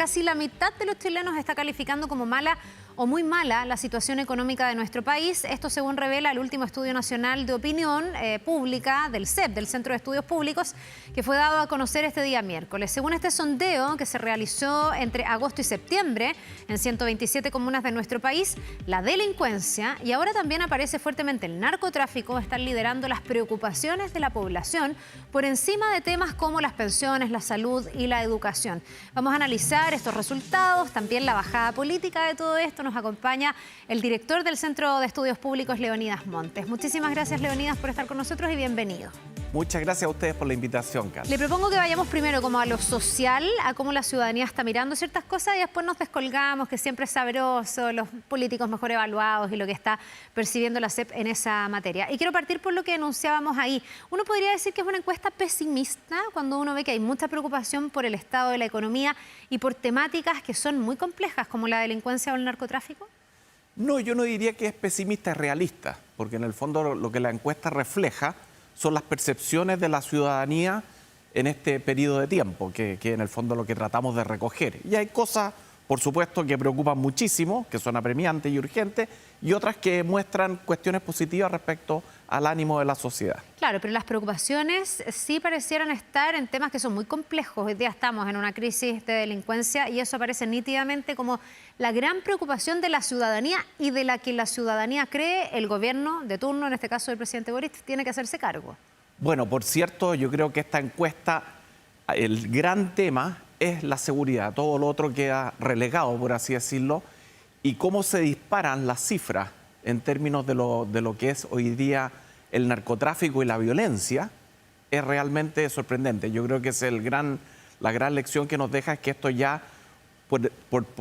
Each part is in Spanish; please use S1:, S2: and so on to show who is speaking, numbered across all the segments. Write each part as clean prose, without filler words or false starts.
S1: casi la mitad de los chilenos está calificando como mala o muy mala la situación económica de nuestro país. Esto según revela el último estudio nacional de opinión pública del CEP, del Centro de Estudios Públicos, que fue dado a conocer este día miércoles. Según este sondeo que se realizó entre agosto y septiembre en 127 comunas de nuestro país, la delincuencia y ahora también aparece fuertemente el narcotráfico están liderando las preocupaciones de la población por encima de temas como las pensiones, la salud y la educación. Vamos a analizar estos resultados, también la bajada política de todo esto. Nos acompaña el director del Centro de Estudios Públicos, Leonidas Montes. Muchísimas gracias, Leonidas, por estar con nosotros y bienvenido.
S2: Muchas gracias a ustedes por la invitación, Carlos.
S1: Le propongo que vayamos primero como a lo social, a cómo la ciudadanía está mirando ciertas cosas y después nos descolgamos, que siempre es sabroso, los políticos mejor evaluados y lo que está percibiendo la CEP en esa materia. Y quiero partir por lo que enunciábamos ahí. Uno podría decir que es una encuesta pesimista cuando uno ve que hay mucha preocupación por el estado de la economía y por temáticas que son muy complejas, como la delincuencia o el narcotráfico.
S2: No, yo no diría que es pesimista, es realista, porque en el fondo lo que la encuesta refleja son las percepciones de la ciudadanía en este periodo de tiempo, que en el fondo lo que tratamos de recoger. Y hay cosas, por supuesto, que preocupan muchísimo, que son apremiantes y urgentes, y otras que muestran cuestiones positivas respecto al ánimo de la sociedad.
S1: Claro, pero las preocupaciones sí parecieran estar en temas que son muy complejos. Hoy día estamos en una crisis de delincuencia y eso aparece nítidamente como la gran preocupación de la ciudadanía y de la que la ciudadanía cree el gobierno de turno, en este caso el presidente Boric, tiene que hacerse cargo.
S2: Bueno, por cierto, yo creo que esta encuesta, el gran tema es la seguridad. Todo lo otro queda relegado, por así decirlo, y cómo se disparan las cifras en términos de lo que es hoy día el narcotráfico y la violencia es realmente sorprendente. Yo creo que es la gran lección que nos deja es que esto ya,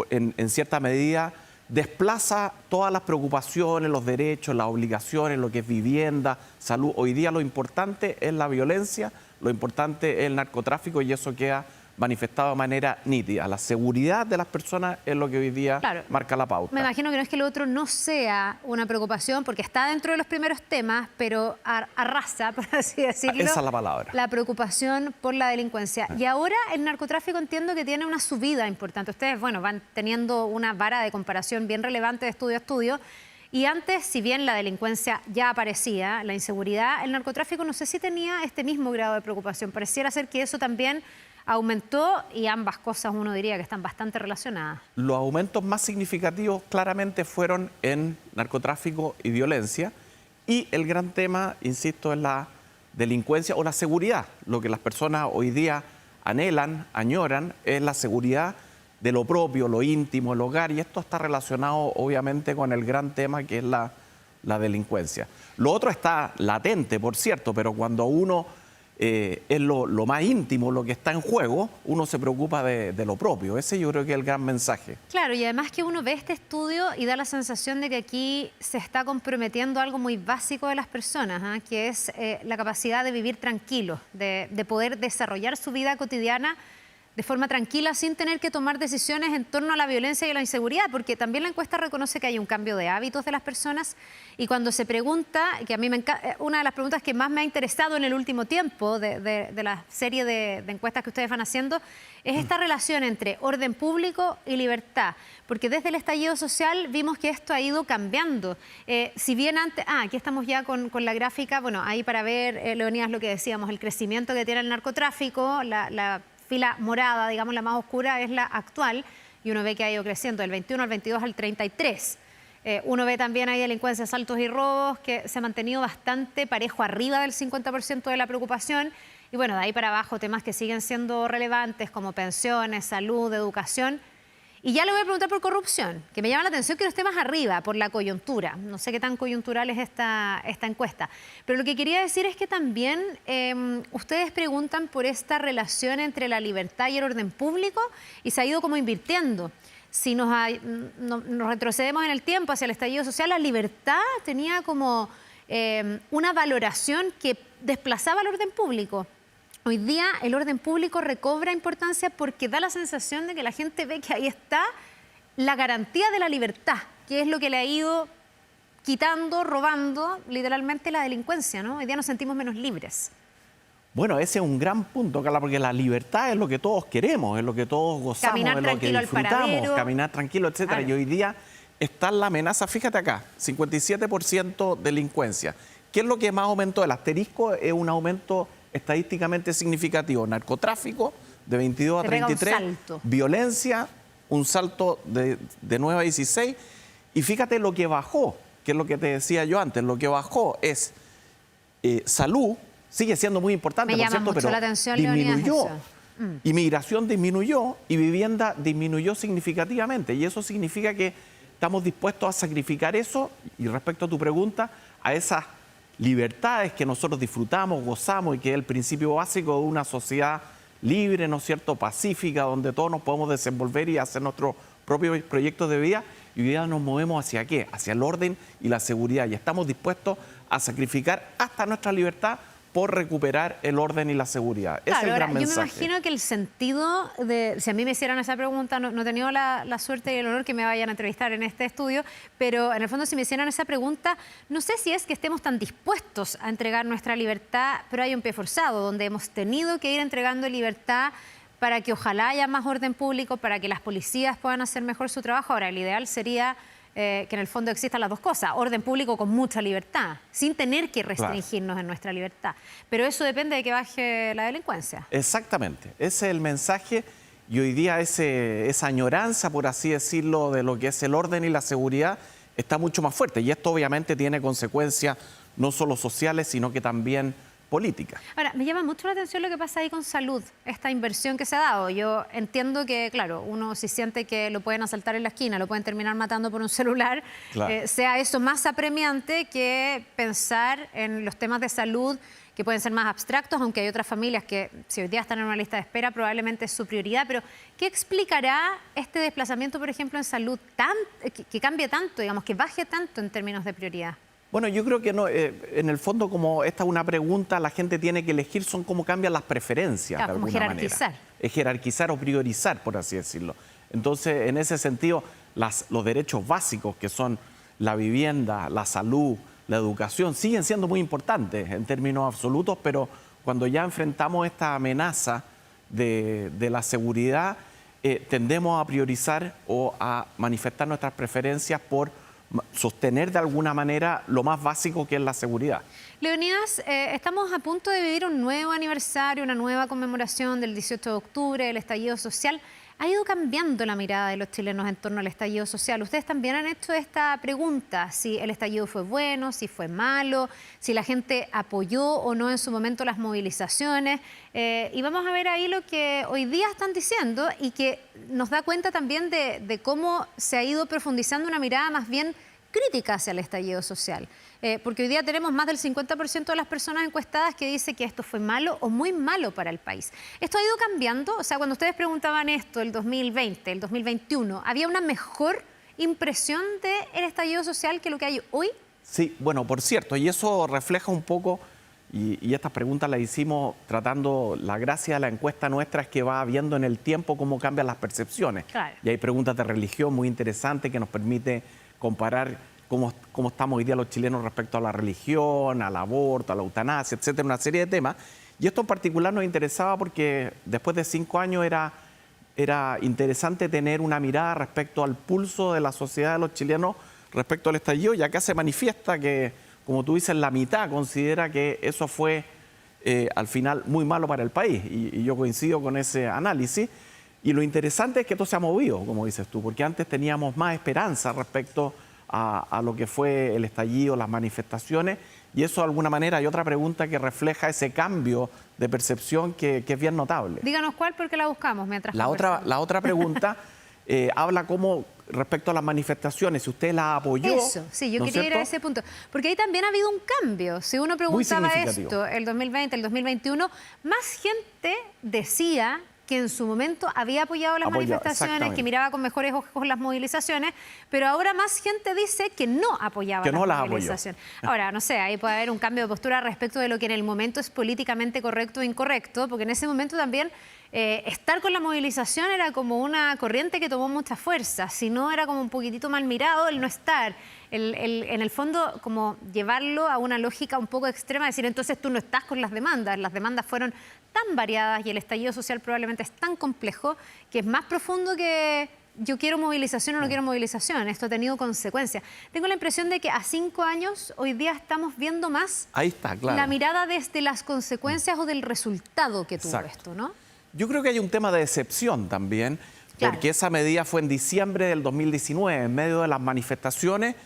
S2: en cierta medida, desplaza todas las preocupaciones, los derechos, las obligaciones, lo que es vivienda, salud. Hoy día lo importante es la violencia, lo importante es el narcotráfico y eso queda manifestado de manera nítida. La seguridad de las personas es lo que hoy día marca la pauta.
S1: Me imagino que no es que lo otro no sea una preocupación, porque está dentro de los primeros temas, pero arrasa, por así decirlo,
S2: esa es la palabra,
S1: la preocupación por la delincuencia. Y ahora el narcotráfico entiendo que tiene una subida importante. Ustedes, bueno, van teniendo una vara de comparación bien relevante de estudio a estudio. Y antes, si bien la delincuencia ya aparecía, la inseguridad, el narcotráfico no sé si tenía este mismo grado de preocupación. Pareciera ser que eso también aumentó y ambas cosas uno diría que están bastante relacionadas.
S2: Los aumentos más significativos claramente fueron en narcotráfico y violencia y el gran tema, insisto, es la delincuencia o la seguridad. Lo que las personas hoy día anhelan, añoran, es la seguridad de lo propio, lo íntimo, el hogar y esto está relacionado obviamente con el gran tema que es la delincuencia. Lo otro está latente, por cierto, pero cuando uno es lo más íntimo, lo que está en juego, uno se preocupa de lo propio. Ese yo creo que es el gran mensaje.
S1: Claro, y además que uno ve este estudio y da la sensación de que aquí se está comprometiendo algo muy básico de las personas, que es la capacidad de vivir tranquilos, de poder desarrollar su vida cotidiana de forma tranquila sin tener que tomar decisiones en torno a la violencia y a la inseguridad, porque también la encuesta reconoce que hay un cambio de hábitos de las personas y cuando se pregunta, que a mí me encanta, una de las preguntas que más me ha interesado en el último tiempo de la serie de encuestas que ustedes van haciendo, es esta relación entre orden público y libertad, porque desde el estallido social vimos que esto ha ido cambiando. Si bien antes, aquí estamos ya con la gráfica, bueno, ahí para ver, Leonidas, lo que decíamos, el crecimiento que tiene el narcotráfico, la fila morada, digamos la más oscura, es la actual y uno ve que ha ido creciendo del 21 al 22 al 33. Uno ve también hay delincuencia, asaltos y robos que se ha mantenido bastante parejo arriba del 50% de la preocupación y bueno, de ahí para abajo temas que siguen siendo relevantes como pensiones, salud, educación. Y ya le voy a preguntar por corrupción, que me llama la atención que no esté más arriba por la coyuntura. No sé qué tan coyuntural es esta encuesta. Pero lo que quería decir es que también ustedes preguntan por esta relación entre la libertad y el orden público y se ha ido como invirtiendo. Si nos retrocedemos en el tiempo hacia el estallido social, la libertad tenía como una valoración que desplazaba al orden público. Hoy día el orden público recobra importancia porque da la sensación de que la gente ve que ahí está la garantía de la libertad, que es lo que le ha ido quitando, robando literalmente la delincuencia, ¿no? Hoy día nos sentimos menos libres.
S2: Bueno, ese es un gran punto, Carla, porque la libertad es lo que todos queremos, es lo que todos gozamos,
S1: Caminar
S2: es lo que
S1: tranquilo al
S2: disfrutamos,
S1: paradero.
S2: caminar tranquilo, etcétera.
S1: Claro.
S2: Y hoy día está la amenaza, fíjate acá, 57% delincuencia. ¿Qué es lo que más aumentó? El asterisco es un aumento estadísticamente significativo. Narcotráfico, de 22 a
S1: Se pega un
S2: 33.
S1: salto.
S2: Violencia, un salto de 9 a 16. Y fíjate lo que bajó, que es lo que te decía yo antes, lo que bajó es salud, sigue siendo muy importante,
S1: Me
S2: por
S1: llama
S2: cierto,
S1: mucho
S2: pero
S1: la atención, Leonidas,
S2: disminuyó.
S1: eso.
S2: Inmigración disminuyó y vivienda disminuyó significativamente. Y eso significa que estamos dispuestos a sacrificar eso, y respecto a tu pregunta, a esas libertades que nosotros disfrutamos, gozamos y que es el principio básico de una sociedad libre, ¿no es cierto?, pacífica, donde todos nos podemos desenvolver y hacer nuestros propios proyectos de vida. Y hoy día nos movemos hacia qué, hacia el orden y la seguridad. Y estamos dispuestos a sacrificar hasta nuestra libertad por recuperar el orden y la seguridad. Ese es el gran mensaje.
S1: Yo me imagino que el sentido de, si a mí me hicieran esa pregunta, no he tenido la suerte y el honor que me vayan a entrevistar en este estudio, pero en el fondo si me hicieran esa pregunta, no sé si es que estemos tan dispuestos a entregar nuestra libertad, pero hay un pie forzado, donde hemos tenido que ir entregando libertad para que ojalá haya más orden público, para que las policías puedan hacer mejor su trabajo. Ahora, el ideal sería que en el fondo existan las dos cosas, orden público con mucha libertad, sin tener que restringirnos en nuestra libertad. Pero eso depende de que baje la delincuencia.
S2: Exactamente, ese es el mensaje. Y hoy día esa añoranza, por así decirlo, de lo que es el orden y la seguridad está mucho más fuerte. Y esto obviamente tiene consecuencias no solo sociales, sino que también políticas.
S1: Ahora, me llama mucho la atención lo que pasa ahí con salud, esta inversión que se ha dado. Yo entiendo que, claro, uno si siente que lo pueden asaltar en la esquina, lo pueden terminar matando por un celular,
S2: Claro.
S1: sea eso más apremiante que pensar en los temas de salud que pueden ser más abstractos, aunque hay otras familias que si hoy día están en una lista de espera probablemente es su prioridad. Pero, ¿qué explicará este desplazamiento, por ejemplo, en salud, que cambie tanto, digamos, que baje tanto en términos de prioridad?
S2: Bueno, yo creo que no, en el fondo, como esta es una pregunta, la gente tiene que elegir, son cómo cambian las preferencias,
S1: Claro,
S2: de
S1: como
S2: alguna
S1: jerarquizar.
S2: manera. Es jerarquizar o priorizar, por así decirlo. Entonces, en ese sentido, los derechos básicos, que son la vivienda, la salud, la educación, siguen siendo muy importantes en términos absolutos, pero cuando ya enfrentamos esta amenaza de la seguridad, tendemos a priorizar o a manifestar nuestras preferencias por sostener de alguna manera lo más básico, que es la seguridad.
S1: Leonidas, estamos a punto de vivir un nuevo aniversario, una nueva conmemoración del 18 de octubre, el estallido social. Ha ido cambiando la mirada de los chilenos en torno al estallido social. Ustedes también han hecho esta pregunta, si el estallido fue bueno, si fue malo, si la gente apoyó o no en su momento las movilizaciones. Y vamos a ver ahí lo que hoy día están diciendo y que nos da cuenta también de cómo se ha ido profundizando una mirada más bien crítica hacia el estallido social. Porque hoy día tenemos más del 50% de las personas encuestadas que dice que esto fue malo o muy malo para el país. ¿Esto ha ido cambiando? O sea, cuando ustedes preguntaban esto, el 2020, el 2021, ¿había una mejor impresión del estallido social que lo que hay hoy?
S2: Sí, bueno, por cierto, y eso refleja un poco, y estas preguntas las hicimos tratando, la gracia de la encuesta nuestra es que va viendo en el tiempo cómo cambian las percepciones.
S1: Claro.
S2: Y hay preguntas de religión muy interesantes que nos permite comparar cómo estamos hoy día los chilenos respecto a la religión, al aborto, a la eutanasia, etcétera, una serie de temas. Y esto en particular nos interesaba porque después de 5 años era interesante tener una mirada respecto al pulso de la sociedad de los chilenos respecto al estallido, y acá se manifiesta que, como tú dices, la mitad considera que eso fue al final muy malo para el país, y yo coincido con ese análisis. Y lo interesante es que esto se ha movido, como dices tú, porque antes teníamos más esperanza respecto a lo que fue el estallido, las manifestaciones, y eso de alguna manera hay otra pregunta que refleja ese cambio de percepción que es bien notable.
S1: Díganos cuál, porque la buscamos mientras
S2: La otra pregunta habla como respecto a las manifestaciones, si usted las apoyó.
S1: Eso, sí, yo quería ir a ese punto. Porque ahí también ha habido un cambio. Si uno preguntaba esto, el 2020, el 2021, más gente decía que en su momento había apoyado las manifestaciones, que miraba con mejores ojos las movilizaciones, pero ahora más gente dice que no apoyaba las movilizaciones. Ahora, no sé, ahí puede haber un cambio de postura respecto de lo que en el momento es políticamente correcto o incorrecto, porque en ese momento también estar con la movilización era como una corriente que tomó mucha fuerza, si no era como un poquitito mal mirado el no estar. En el fondo, como llevarlo a una lógica un poco extrema, decir, entonces tú no estás con las demandas fueron tan variadas y el estallido social probablemente es tan complejo que es más profundo que yo quiero movilización o no quiero movilización. Esto ha tenido consecuencias. Tengo la impresión de que a 5 años hoy día estamos viendo más
S2: Ahí está, claro.
S1: la mirada desde las consecuencias o del resultado que tuvo esto, ¿no?
S2: Yo creo que hay un tema de decepción también, porque esa medida fue en diciembre del 2019, en medio de las manifestaciones,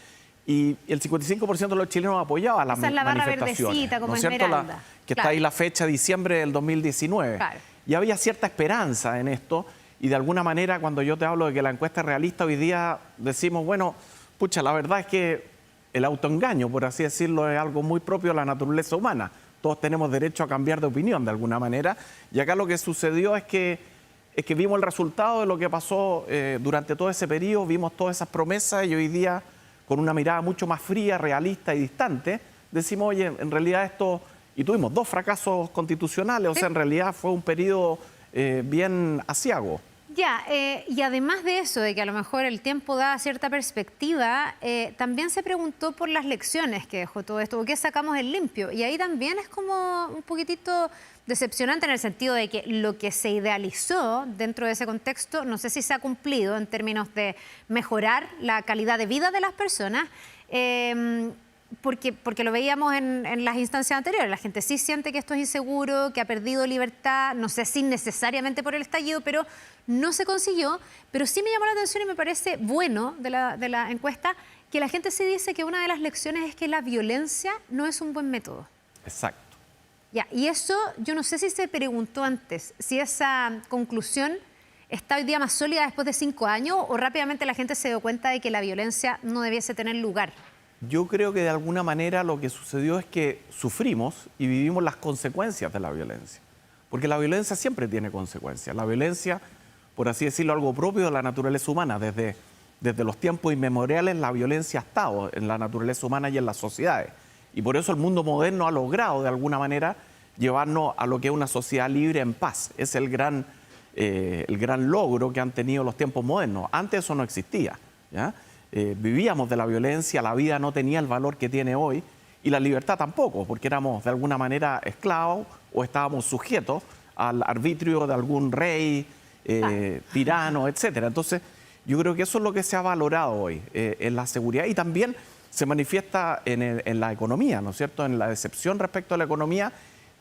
S2: y el 55% de los chilenos apoyaba las
S1: Esa es la barra
S2: manifestaciones.
S1: verdecita, como
S2: ¿no es cierto?
S1: Esmeralda.
S2: Que está ahí la fecha, diciembre del 2019.
S1: Claro.
S2: Y había cierta esperanza en esto, y de alguna manera cuando yo te hablo de que la encuesta es realista, hoy día decimos, bueno, pucha, la verdad es que el autoengaño, por así decirlo, es algo muy propio de la naturaleza humana. Todos tenemos derecho a cambiar de opinión de alguna manera. Y acá lo que sucedió es que vimos el resultado de lo que pasó durante todo ese periodo, vimos todas esas promesas y hoy día, con una mirada mucho más fría, realista y distante, decimos, oye, en realidad esto... Y tuvimos 2 fracasos constitucionales, o sea, en realidad fue un periodo bien aciago.
S1: Ya, y además de eso, de que a lo mejor el tiempo da cierta perspectiva, también se preguntó por las lecciones que dejó todo esto, ¿qué sacamos en limpio? Y ahí también es como un poquitito decepcionante en el sentido de que lo que se idealizó dentro de ese contexto, no sé si se ha cumplido en términos de mejorar la calidad de vida de las personas, porque lo veíamos en las instancias anteriores. La gente sí siente que esto es inseguro, que ha perdido libertad, no sé si necesariamente por el estallido, pero no se consiguió. Pero sí me llamó la atención y me parece bueno de la encuesta que la gente sí dice que una de las lecciones es que la violencia no es un buen método.
S2: Exacto.
S1: Ya, y eso yo no sé si se preguntó antes, si esa conclusión está hoy día más sólida después de 5 años o rápidamente la gente se dio cuenta de que la violencia no debiese tener lugar.
S2: Yo creo que de alguna manera lo que sucedió es que sufrimos y vivimos las consecuencias de la violencia. Porque la violencia siempre tiene consecuencias. La violencia, por así decirlo, algo propio de la naturaleza humana. Desde los tiempos inmemoriales la violencia ha estado en la naturaleza humana y en las sociedades. Y por eso el mundo moderno ha logrado de alguna manera llevarnos a lo que es una sociedad libre en paz. Es el gran logro que han tenido los tiempos modernos. Antes eso no existía, ¿ya? Vivíamos de la violencia, la vida no tenía el valor que tiene hoy y la libertad tampoco, porque éramos de alguna manera esclavos o estábamos sujetos al arbitrio de algún rey, tirano, etcétera. Entonces, yo creo que eso es lo que se ha valorado hoy, en la seguridad y también se manifiesta en la economía, ¿no es cierto?, en la decepción respecto a la economía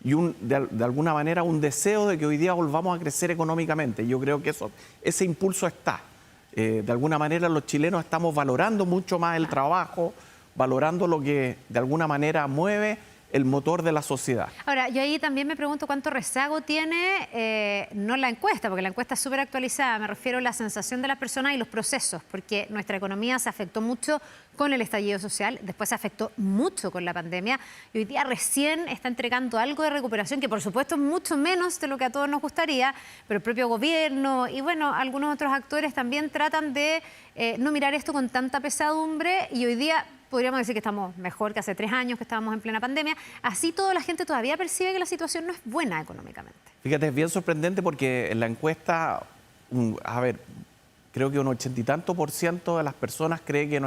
S2: y de alguna manera un deseo de que hoy día volvamos a crecer económicamente. Yo creo que ese impulso está. De alguna manera los chilenos estamos valorando mucho más el trabajo, valorando lo que de alguna manera mueve el motor de la sociedad.
S1: Ahora, yo ahí también me pregunto cuánto rezago tiene, no la encuesta, porque la encuesta es súper actualizada, me refiero a la sensación de las personas y los procesos, porque nuestra economía se afectó mucho con el estallido social, después se afectó mucho con la pandemia y hoy día recién está entregando algo de recuperación, que por supuesto es mucho menos de lo que a todos nos gustaría, pero el propio gobierno y bueno, algunos otros actores también tratan de no mirar esto con tanta pesadumbre y hoy día podríamos decir que estamos mejor que hace 3 años que estábamos en plena pandemia. Así toda la gente todavía percibe que la situación no es buena económicamente. Fíjate,
S2: es bien sorprendente porque en la encuesta, creo que un 80 y tanto % de las personas cree que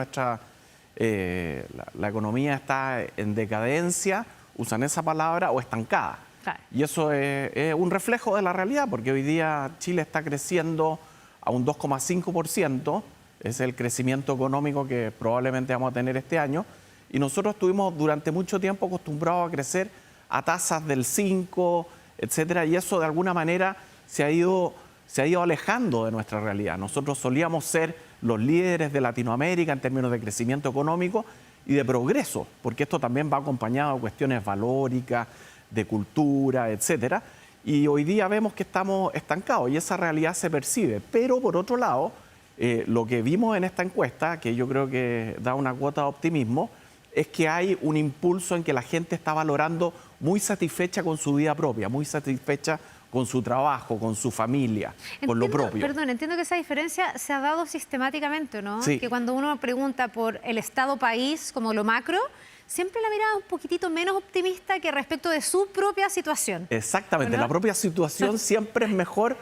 S2: la economía está en decadencia, usan esa palabra, o estancada. Claro. Y eso es un reflejo de la realidad, porque hoy día Chile está creciendo a un 2,5%, es el crecimiento económico que probablemente vamos a tener este año, y nosotros estuvimos durante mucho tiempo acostumbrados a crecer a tasas del 5, etcétera, y eso de alguna manera se ha ido alejando de nuestra realidad. Nosotros solíamos ser los líderes de Latinoamérica en términos de crecimiento económico y de progreso, porque esto también va acompañado de cuestiones valóricas, de cultura, etcétera, y hoy día vemos que estamos estancados y esa realidad se percibe. Pero por otro lado, lo que vimos en esta encuesta, que yo creo que da una cuota de optimismo, es que hay un impulso en que la gente está valorando muy satisfecha con su vida propia, muy satisfecha con su trabajo, con su familia, con lo propio.
S1: Perdón, entiendo que esa diferencia se ha dado sistemáticamente, ¿no?
S2: Sí.
S1: Que cuando uno pregunta por el Estado-país como lo macro, siempre la mirada es un poquitito menos optimista que respecto de su propia situación.
S2: Exactamente,
S1: ¿no?
S2: la propia situación siempre es mejor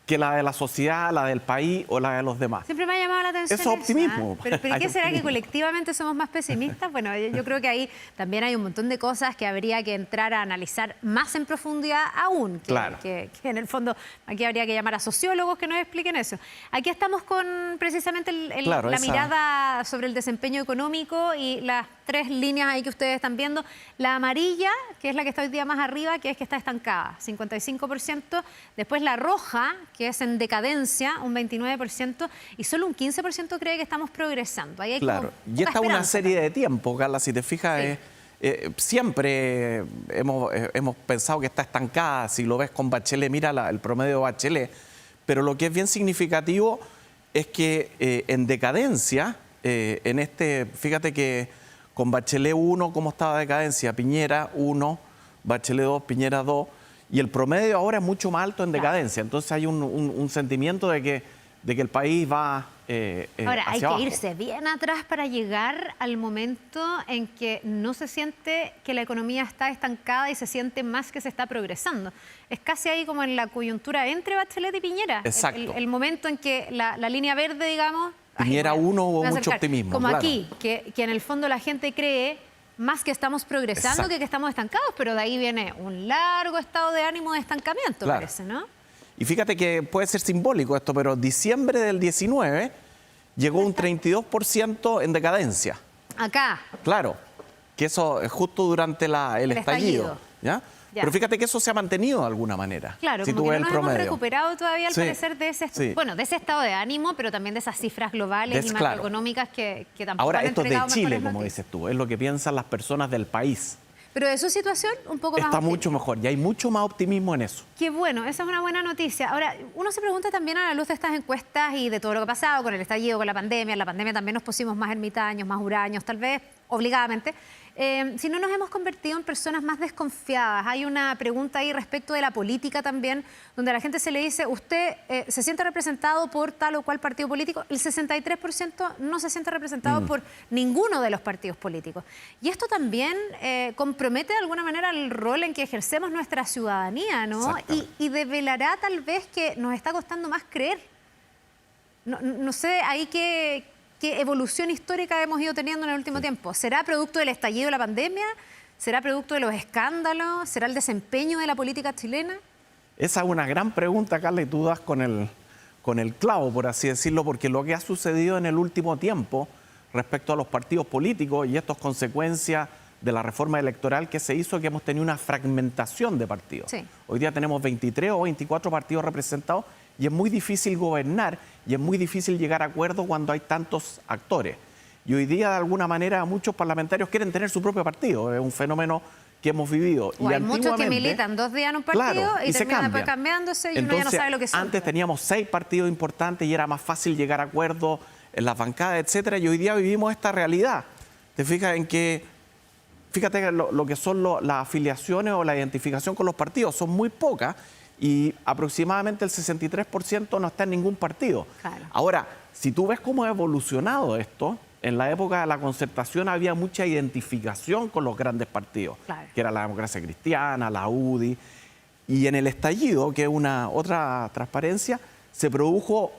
S2: que la de la sociedad, la del país o la de los demás.
S1: Siempre me ha llamado la atención
S2: Eso es optimismo.
S1: Pero ¿qué será
S2: optimismo.
S1: que colectivamente somos más pesimistas? Bueno, yo creo que ahí también hay un montón de cosas que habría que entrar a analizar más en profundidad aún.
S2: Claro.
S1: Que en el fondo aquí habría que llamar a sociólogos que nos expliquen eso. Aquí estamos con precisamente la mirada sobre el desempeño económico y las 3 líneas ahí que ustedes están viendo. La amarilla, que es la que está hoy día más arriba, que es que está estancada, 55%. Después la roja, que es en decadencia, un 29%. Y solo un 15% cree que estamos progresando. Ahí hay
S2: claro,
S1: como
S2: y esta es una serie
S1: también
S2: de tiempo, Carla, si te fijas,
S1: sí.
S2: Siempre hemos pensado que está estancada. Si lo ves con Bachelet, mira el promedio de Bachelet. Pero lo que es bien significativo es que en decadencia, fíjate que con Bachelet 1, ¿cómo estaba decadencia? Piñera 1, Bachelet 2, Piñera 2, y el promedio ahora es mucho más alto en decadencia. Entonces hay un sentimiento de que el país va
S1: Ahora, hay
S2: hacia abajo.
S1: que irse bien atrás para llegar al momento en que no se siente que la economía está estancada y se siente más que se está progresando. Es casi ahí como en la coyuntura entre Bachelet y Piñera.
S2: Exacto.
S1: El momento en que la línea verde, digamos...
S2: Piñera 1 hubo mucho optimismo.
S1: Como
S2: claro.
S1: aquí, que en el fondo la gente cree más que estamos progresando que estamos estancados, pero de ahí viene un largo estado de ánimo de estancamiento,
S2: claro.
S1: parece, ¿no?
S2: Y fíjate que puede ser simbólico esto, pero diciembre del 19 llegó un 32% en decadencia.
S1: Acá.
S2: Claro, que eso es justo durante el estallido. ¿Ya? Pero fíjate que eso se ha mantenido de alguna manera.
S1: Claro,
S2: si
S1: como
S2: tú
S1: que
S2: ves
S1: no
S2: el
S1: nos hemos
S2: promedio.
S1: recuperado todavía al parecer de ese, de ese estado de ánimo, pero también de esas cifras globales y macroeconómicas que tampoco
S2: Ahora,
S1: han
S2: esto es de
S1: entregado
S2: Chile,
S1: mejores
S2: como
S1: noticias.
S2: dices tú, es lo que piensan las personas del país.
S1: Pero de su situación, un poco más
S2: Está
S1: optimista.
S2: mucho mejor y hay mucho más optimismo en eso.
S1: Qué bueno, esa es una buena noticia. Ahora, uno se pregunta también a la luz de estas encuestas y de todo lo que ha pasado con el estallido, con la pandemia. En la pandemia también nos pusimos más ermitaños, más huraños, tal vez obligadamente. Si no nos hemos convertido en personas más desconfiadas. Hay una pregunta ahí respecto de la política también, donde a la gente se le dice, ¿usted se siente representado por tal o cual partido político? El 63% no se siente representado por ninguno de los partidos políticos. Y esto también compromete de alguna manera el rol en que ejercemos nuestra ciudadanía, ¿no? Y develará tal vez que nos está costando más creer. No sé, ahí ¿qué evolución histórica hemos ido teniendo en el último tiempo? ¿Será producto del estallido de la pandemia? ¿Será producto de los escándalos? ¿Será el desempeño de la política chilena?
S2: Esa es una gran pregunta, Carla, y tú das con el clavo, por así decirlo, porque lo que ha sucedido en el último tiempo respecto a los partidos políticos, y esto es consecuencia de la reforma electoral que se hizo, que hemos tenido una fragmentación de partidos.
S1: Sí.
S2: Hoy día tenemos 23 o 24 partidos representados y es muy difícil gobernar y es muy difícil llegar a acuerdos cuando hay tantos actores. Y hoy día, de alguna manera, muchos parlamentarios quieren tener su propio partido. Es un fenómeno que hemos vivido.
S1: O hay muchos que militan 2 días en un partido y terminan después cambiándose y uno ya no sabe lo que son.
S2: Antes teníamos 6 partidos importantes y era más fácil llegar a acuerdos en las bancadas, etcétera. Y hoy día vivimos esta realidad. Te fijas en que, fíjate lo que son las afiliaciones o la identificación con los partidos, son muy pocas. Y aproximadamente el 63% no está en ningún partido.
S1: Claro.
S2: Ahora, si tú ves cómo ha evolucionado esto, en la época de la concertación había mucha identificación con los grandes partidos, que era la Democracia Cristiana, la UDI. Y en el estallido, que es otra transparencia, se produjo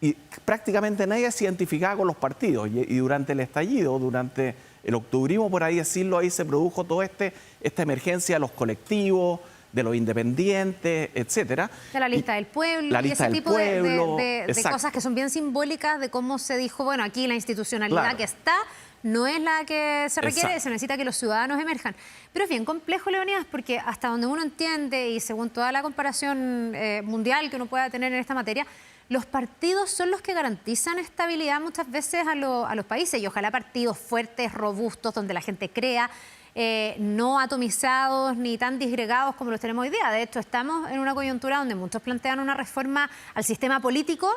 S2: y prácticamente nadie se identificaba con los partidos. Y durante el estallido, durante el octubrismo, por ahí decirlo, ahí se produjo toda esta emergencia de los colectivos, de los independientes, etcétera.
S1: De la lista del pueblo,
S2: la lista
S1: y ese
S2: del
S1: tipo
S2: pueblo,
S1: de cosas que son bien simbólicas de cómo se dijo, bueno, aquí la institucionalidad que está no es la que se requiere, se necesita que los ciudadanos emerjan. Pero es bien complejo, Leonidas, porque hasta donde uno entiende, y según toda la comparación mundial que uno pueda tener en esta materia, los partidos son los que garantizan estabilidad muchas veces a los países, y ojalá partidos fuertes, robustos, donde la gente crea, no atomizados ni tan disgregados como los tenemos hoy día. De hecho, estamos en una coyuntura donde muchos plantean una reforma al sistema político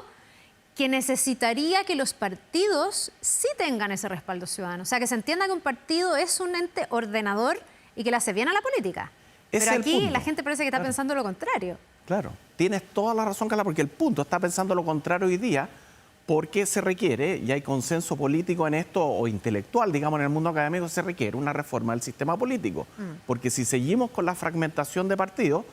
S1: que necesitaría que los partidos sí tengan ese respaldo ciudadano. O sea, que se entienda que un partido es un ente ordenador y que le hace bien a la política. Pero aquí la gente parece que está pensando lo contrario.
S2: Claro, tienes toda la razón, Carla, porque el punto está pensando lo contrario hoy día, porque se requiere, y hay consenso político en esto, o intelectual, digamos, en el mundo académico, se requiere una reforma del sistema político. Porque si seguimos con la fragmentación de partidos,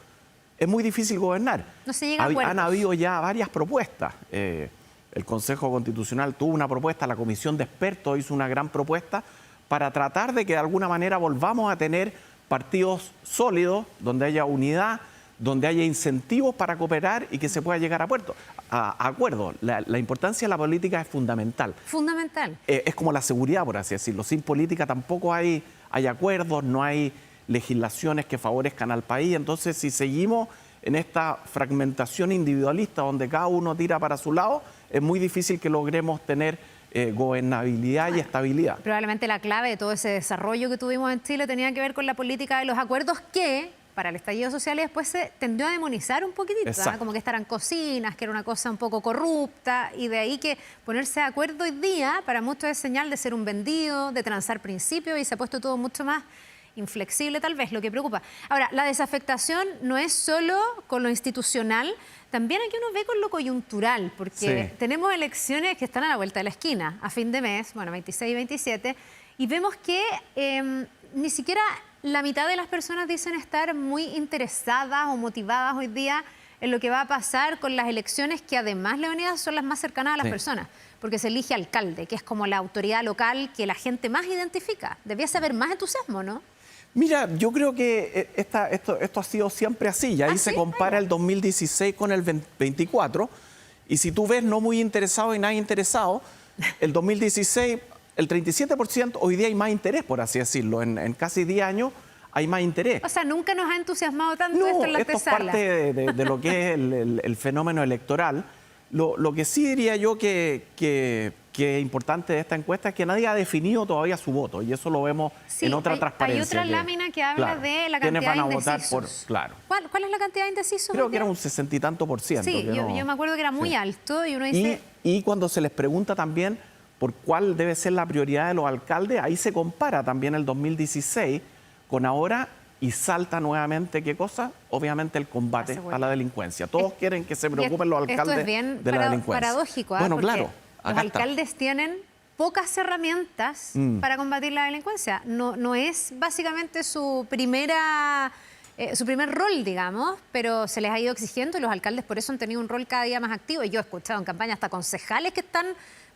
S2: es muy difícil gobernar.
S1: No se llega a acuerdos.
S2: Han habido ya varias propuestas. El Consejo Constitucional tuvo una propuesta, la Comisión de Expertos hizo una gran propuesta para tratar de que de alguna manera volvamos a tener partidos sólidos, donde haya unidad, donde haya incentivos para cooperar y que se pueda llegar a acuerdos. La importancia de la política es fundamental.
S1: Fundamental.
S2: Es como la seguridad, por así decirlo. Sin política tampoco hay acuerdos, no hay legislaciones que favorezcan al país. Entonces, si seguimos en esta fragmentación individualista donde cada uno tira para su lado, es muy difícil que logremos tener gobernabilidad y estabilidad.
S1: Probablemente la clave de todo ese desarrollo que tuvimos en Chile tenía que ver con la política de los acuerdos que, para el estallido social, después se tendió a demonizar un poquitito, ¿eh? Como que estarán cocinas, que era una cosa un poco corrupta, y de ahí que ponerse de acuerdo hoy día para muchos es señal de ser un vendido, de transar principios, y se ha puesto todo mucho más inflexible, tal vez, lo que preocupa. Ahora, la desafectación no es solo con lo institucional, también aquí uno ve con lo coyuntural, porque tenemos elecciones que están a la vuelta de la esquina, a fin de mes, bueno, 26 y 27, y vemos que ni siquiera la mitad de las personas dicen estar muy interesadas o motivadas hoy día en lo que va a pasar con las elecciones, que además, Leonidas, son las más cercanas a las personas, porque se elige alcalde, que es como la autoridad local que la gente más identifica. Debiese haber más entusiasmo, ¿no?
S2: Mira, yo creo que esto ha sido siempre así. Ya ahí se compara el 2016 con el 24. Y si tú ves no muy interesado y nada interesado, el 2016, el 37%, hoy día hay más interés, por así decirlo. En casi 10 años hay más interés.
S1: O sea, nunca nos ha entusiasmado tanto esto en la antesala.
S2: Esto es parte de lo que es el fenómeno electoral. Lo que sí diría yo que es importante de esta encuesta es que nadie ha definido todavía su voto, y eso lo vemos en otra transparencia.
S1: Hay otra lámina que habla de la cantidad de indecisos. ¿Cuál es la cantidad de indecisos?
S2: Creo que era un 60 y tanto por ciento.
S1: Sí, yo me acuerdo que era muy alto, y uno dice...
S2: Y cuando se les pregunta también por cuál debe ser la prioridad de los alcaldes, ahí se compara también el 2016 con ahora, y salta nuevamente, ¿qué cosa? Obviamente el combate a la delincuencia. Todos quieren que se preocupen los alcaldes de la delincuencia.
S1: Paradójico,
S2: bueno,
S1: porque
S2: claro,
S1: los alcaldes tienen pocas herramientas para combatir la delincuencia. No es básicamente su primer rol, digamos, pero se les ha ido exigiendo, y los alcaldes por eso han tenido un rol cada día más activo. Y yo he escuchado en campaña hasta concejales que están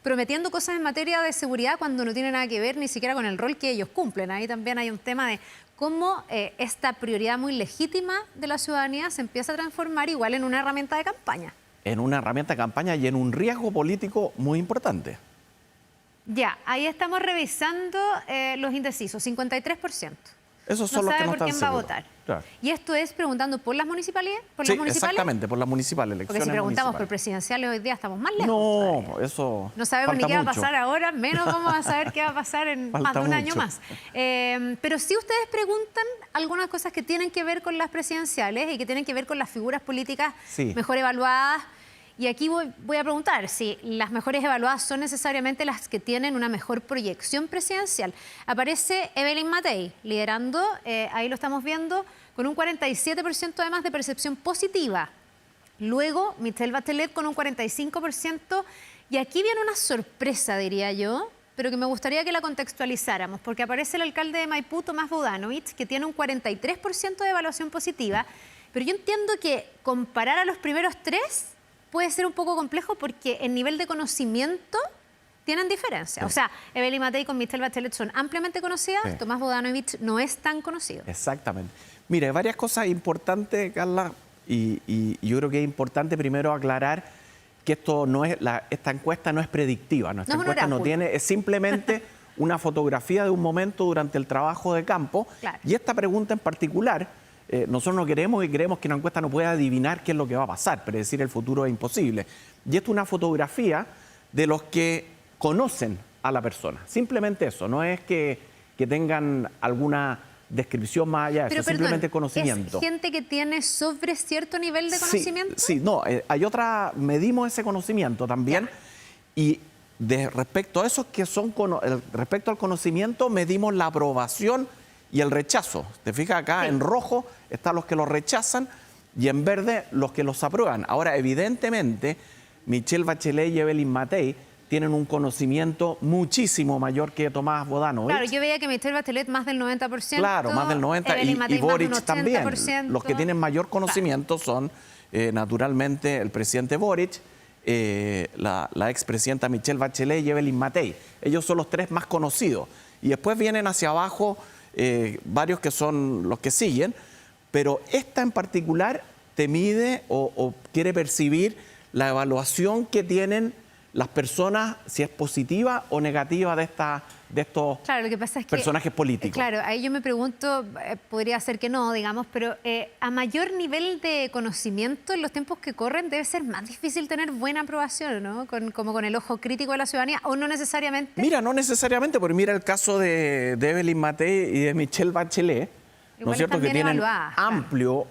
S1: prometiendo cosas en materia de seguridad cuando no tiene nada que ver ni siquiera con el rol que ellos cumplen. Ahí también hay un tema de cómo esta prioridad muy legítima de la ciudadanía se empieza a transformar igual en una herramienta de campaña. En una herramienta de campaña y en un riesgo político muy importante. Ya, ahí estamos revisando los indecisos, 53%. Esos son los que no están seguros. No sabe por quién va a votar. Claro. Y esto es preguntando por las municipalidades, exactamente, por las municipales, elecciones. Porque si preguntamos por presidenciales hoy día estamos más lejos. No, eso no sabemos ni qué va a pasar ahora, menos vamos a saber qué va a pasar en más de un año más. Pero sí ustedes preguntan algunas cosas que tienen que ver con las presidenciales y que tienen que ver con las figuras políticas mejor evaluadas. Y aquí voy a preguntar si las mejores evaluadas son necesariamente las que tienen una mejor proyección presidencial. Aparece Evelyn Matei liderando, ahí lo estamos viendo, con un 47% además de percepción positiva. Luego Michelle Bachelet con un 45%. Y aquí viene una sorpresa, diría yo, pero que me gustaría que la contextualizáramos, porque aparece el alcalde de Maipú, Tomás Bodanovich, que tiene un 43% de evaluación positiva. Pero yo entiendo que comparar a los primeros tres puede ser un poco complejo porque el nivel de conocimiento tienen diferencia. O sea, Evelyn Matei con Michelle Bachelet son ampliamente conocidas, Tomás Bodanovich no es tan conocido. Exactamente. Mire, varias cosas importantes, Carla, y yo creo que es importante primero aclarar que esta encuesta no es predictiva, nuestra encuesta no tiene, es simplemente una fotografía de un momento durante el trabajo de campo, y esta pregunta en particular, nosotros no queremos y creemos que una encuesta no puede adivinar qué es lo que va a pasar, predecir el futuro es imposible. Y esto es una fotografía de los que conocen a la persona. Simplemente eso, no es que tengan alguna descripción más allá de eso, simplemente conocimiento. ¿Es gente que tiene sobre cierto nivel de conocimiento? Sí, no, hay otra, medimos ese conocimiento también, y respecto a esos que son, respecto al conocimiento, medimos la aprobación y el rechazo. Te fijas acá, en rojo están los que los rechazan y en verde los que los aprueban. Ahora, evidentemente,
S2: Michelle Bachelet y Evelyn Matei tienen un conocimiento muchísimo mayor que Tomás Bodanovich.
S1: Claro, yo veía que Michelle Bachelet más del 90%.
S2: Claro, más del 90%.
S1: Evelyn Matei
S2: Y Boric
S1: más de un 80%.
S2: también. Los que tienen mayor conocimiento son, naturalmente, el presidente Boric, la expresidenta Michelle Bachelet y Evelyn Matei. Ellos son los tres más conocidos. Y después vienen hacia abajo varios que son los que siguen, pero esta en particular te mide o quiere percibir la evaluación que tienen las personas, si es positiva o negativa de estos
S1: Claro, lo que pasa es que,
S2: personajes políticos.
S1: Claro, ahí yo me pregunto, podría ser que no, digamos, pero a mayor nivel de conocimiento en los tiempos que corren debe ser más difícil tener buena aprobación, ¿no? Como con el ojo crítico de la ciudadanía, o no necesariamente.
S2: Mira, no necesariamente, porque mira el caso de Evelyn Matei y de Michelle Bachelet, ¿no es cierto?, que tienen amplio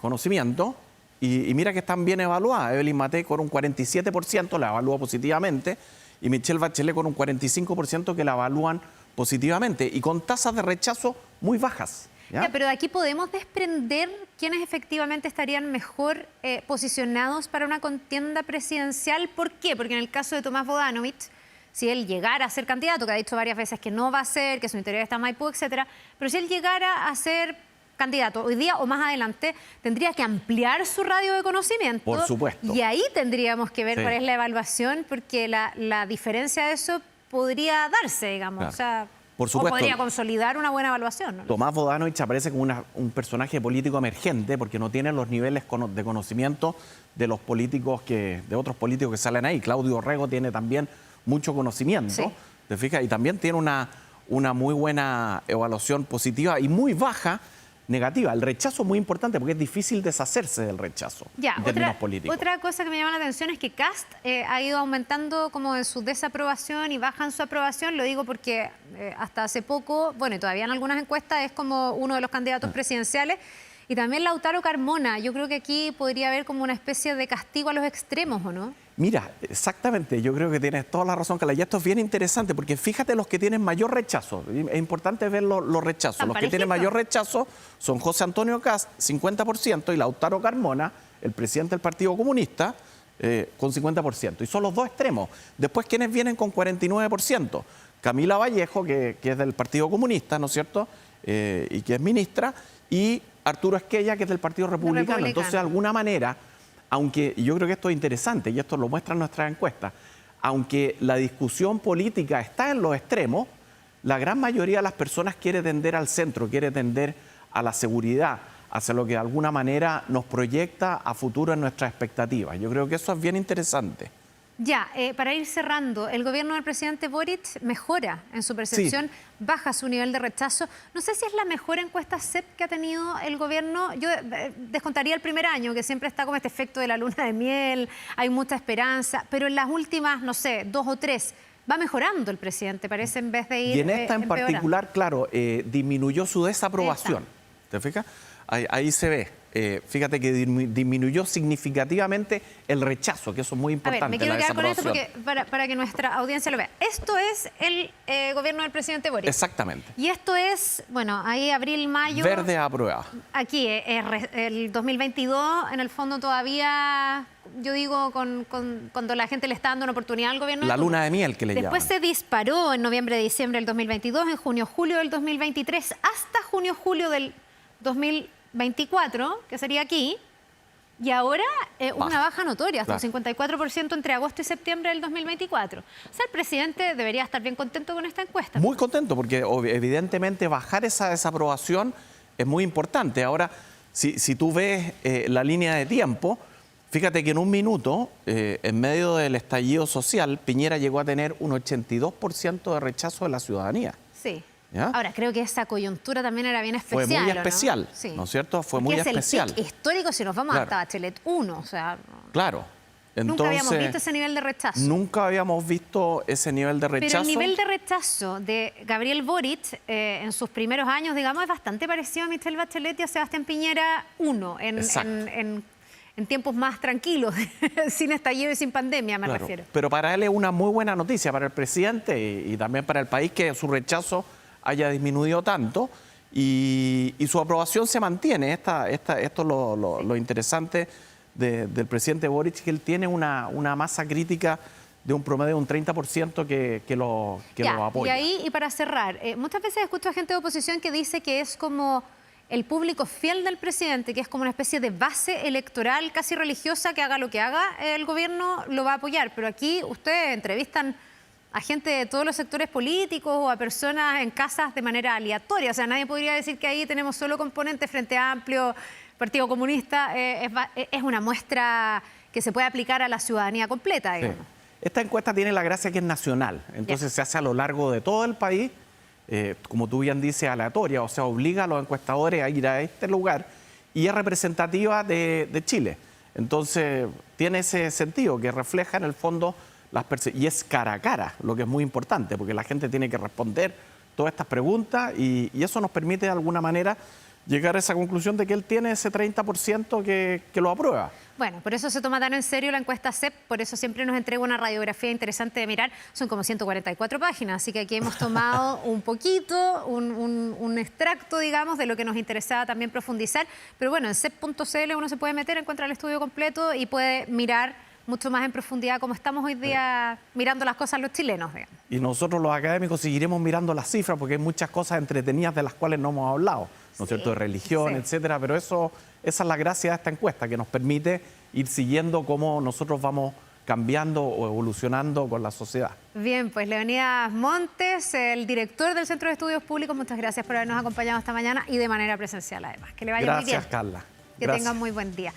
S2: conocimiento. Y mira que están bien evaluadas. Evelyn Matei con un 47% la evalúa positivamente y Michelle Bachelet con un 45% que la evalúan positivamente y con tasas de rechazo muy bajas. ¿Ya?
S1: Pero de aquí podemos desprender quiénes efectivamente estarían mejor posicionados para una contienda presidencial. ¿Por qué? Porque en el caso de Tomás Bodanovich, si él llegara a ser candidato, que ha dicho varias veces que no va a ser, que su interior está en Maipú, etcétera, pero si él llegara a ser candidato hoy día o más adelante, tendría que ampliar su radio de conocimiento.
S2: Por supuesto.
S1: Y ahí tendríamos que ver cuál es la evaluación, porque la diferencia de eso podría darse, digamos.
S2: Claro.
S1: O sea,
S2: por supuesto,
S1: o podría consolidar una buena evaluación, ¿no?
S2: Tomás Bodanovich aparece como un personaje político emergente porque no tiene los niveles de conocimiento de los políticos de otros políticos que salen ahí. Claudio Orrego tiene también mucho conocimiento, sí. ¿Te fijas? Y también tiene una muy buena evaluación positiva y muy baja negativa. El rechazo es muy importante porque es difícil deshacerse del rechazo en términos políticos.
S1: Otra cosa que me llama la atención es que Kast ha ido aumentando como en su desaprobación y baja en su aprobación. Lo digo porque hasta hace poco, bueno, y todavía en algunas encuestas es como uno de los candidatos presidenciales. Y también Lautaro Carmona. Yo creo que aquí podría haber como una especie de castigo a los extremos, ¿o no?
S2: Mira, exactamente, yo creo que tienes toda la razón, Carla. Y esto es bien interesante porque fíjate los que tienen mayor rechazo. Es importante ver los rechazos. Los que tienen mayor rechazo son José Antonio Kast, 50%, y Lautaro Carmona, el presidente del Partido Comunista, con 50%. Y son los dos extremos. Después, ¿quiénes vienen con 49%? Camila Vallejo, que es del Partido Comunista, ¿no es cierto? Y que es ministra, y Arturo Esquella, que es del Partido Republicano. Entonces, de alguna manera, aunque yo creo que esto es interesante, y esto lo muestran nuestras encuestas, aunque la discusión política está en los extremos, la gran mayoría de las personas quiere tender al centro, quiere tender a la seguridad, hacia lo que de alguna manera nos proyecta a futuro en nuestras expectativas. Yo creo que eso es bien interesante.
S1: Ya, para ir cerrando, el gobierno del presidente Boric mejora en su percepción, baja su nivel de rechazo. No sé si es la mejor encuesta CEP que ha tenido el gobierno. Yo descontaría el primer año, que siempre está como este efecto de la luna de miel, hay mucha esperanza, pero en las últimas, no sé, 2 o 3, va mejorando el presidente, parece, en vez de ir
S2: Y en esta en particular, claro, disminuyó su desaprobación. ¿Te fijas? Ahí se ve. Fíjate que disminuyó significativamente el rechazo, que eso es muy importante.
S1: A ver, me quiero quedar con esto porque, para que nuestra audiencia lo vea. Esto es el gobierno del presidente Boric.
S2: Exactamente.
S1: Y esto es, bueno, ahí abril, mayo.
S2: Verde aprobado.
S1: Aquí, el 2022, en el fondo todavía, yo digo, cuando la gente le está dando una oportunidad al gobierno.
S2: La luna de miel que le llaman.
S1: Después se disparó en noviembre, diciembre del 2022, en junio, julio del 2023, hasta junio, julio del 2024, que sería aquí, y ahora una baja notoria, hasta un 54% entre agosto y septiembre del 2024. O sea, el presidente debería estar bien contento con esta encuesta.
S2: Muy contento, porque evidentemente bajar esa desaprobación es muy importante. Ahora, si tú ves la línea de tiempo, fíjate que en un minuto, en medio del estallido social, Piñera llegó a tener un 82% de rechazo de la ciudadanía.
S1: Sí.
S2: ¿Ya?
S1: Ahora, creo que esa coyuntura también era bien especial.
S2: Fue muy especial,
S1: ¿no? Sí.
S2: ¿no es cierto? Fue
S1: porque
S2: muy
S1: es
S2: especial.
S1: El pic histórico si nos vamos hasta Bachelet 1, o sea...
S2: Claro. Entonces,
S1: nunca habíamos visto ese nivel de rechazo.
S2: Nunca habíamos visto ese nivel de rechazo.
S1: Pero el nivel de rechazo de Gabriel Boric en sus primeros años, digamos, es bastante parecido a Michelle Bachelet y a Sebastián Piñera 1, en tiempos más tranquilos, sin estallido y sin pandemia, me refiero.
S2: Pero para él es una muy buena noticia, para el presidente y también para el país, que su rechazo haya disminuido tanto y su aprobación se mantiene. Esto es lo interesante del presidente Boric, que él tiene una masa crítica de un promedio de un 30% que lo apoya.
S1: Y para cerrar, muchas veces escucho a gente de oposición que dice que es como el público fiel del presidente, que es como una especie de base electoral casi religiosa, que haga lo que haga, el gobierno lo va a apoyar. Pero aquí ustedes entrevistan a gente de todos los sectores políticos o a personas en casas de manera aleatoria. O sea, nadie podría decir que ahí tenemos solo componentes Frente Amplio, Partido Comunista. Es una muestra que se puede aplicar a la ciudadanía completa, digamos.
S2: Sí. Esta encuesta tiene la gracia que es nacional, entonces se hace a lo largo de todo el país, como tú bien dices, aleatoria, o sea, obliga a los encuestadores a ir a este lugar y es representativa de Chile. Entonces, tiene ese sentido que refleja en el fondo y es cara a cara, lo que es muy importante, porque la gente tiene que responder todas estas preguntas y eso nos permite de alguna manera llegar a esa conclusión de que él tiene ese 30% que lo aprueba.
S1: Bueno, por eso se toma tan en serio la encuesta CEP, por eso siempre nos entrega una radiografía interesante de mirar. Son como 144 páginas, así que aquí hemos tomado un poquito, un extracto, digamos, de lo que nos interesaba también profundizar. Pero bueno, en cep.cl uno se puede meter, encuentra el estudio completo y puede mirar mucho más en profundidad como estamos hoy día mirando las cosas los chilenos, digamos.
S2: Y nosotros los académicos seguiremos mirando las cifras porque hay muchas cosas entretenidas de las cuales no hemos hablado, ¿no es cierto?, de religión, etcétera, pero esa es la gracia de esta encuesta, que nos permite ir siguiendo cómo nosotros vamos cambiando o evolucionando con la sociedad.
S1: Bien, pues Leonidas Montes, el director del Centro de Estudios Públicos, muchas gracias por habernos acompañado esta mañana y de manera presencial además. Que le vaya muy bien.
S2: Gracias, Carla.
S1: Que tengan muy buen día.